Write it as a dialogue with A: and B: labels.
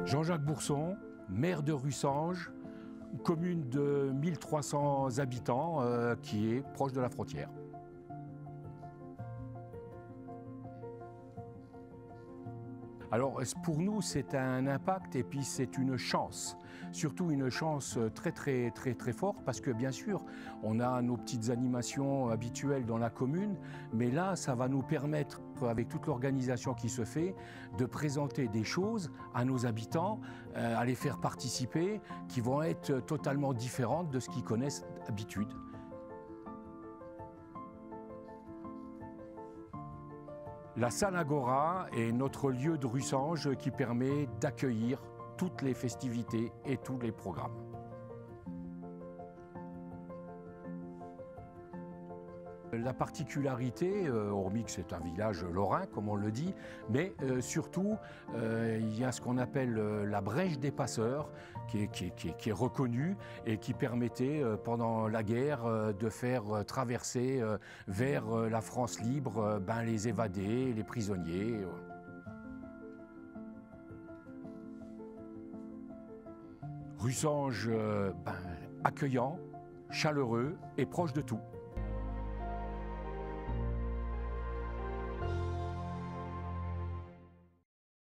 A: Jean-Jacques Bourson, maire de Russange, commune de 1300 habitants qui est proche de la frontière. Alors pour nous c'est un impact et puis c'est une chance, surtout une chance très forte parce que bien sûr on a nos petites animations habituelles dans la commune, mais là ça va nous permettre avec toute l'organisation qui se fait de présenter des choses à nos habitants, à les faire participer qui vont être totalement différentes de ce qu'ils connaissent d'habitude. La salle Agora est notre lieu de Russange qui permet d'accueillir toutes les festivités et tous les programmes. La particularité, hormis que c'est un village lorrain comme on le dit, mais surtout il y a ce qu'on appelle la brèche des passeurs qui est reconnue et qui permettait pendant la guerre de faire traverser vers la France libre les évadés, les prisonniers. Russange accueillant, chaleureux et proche de tout.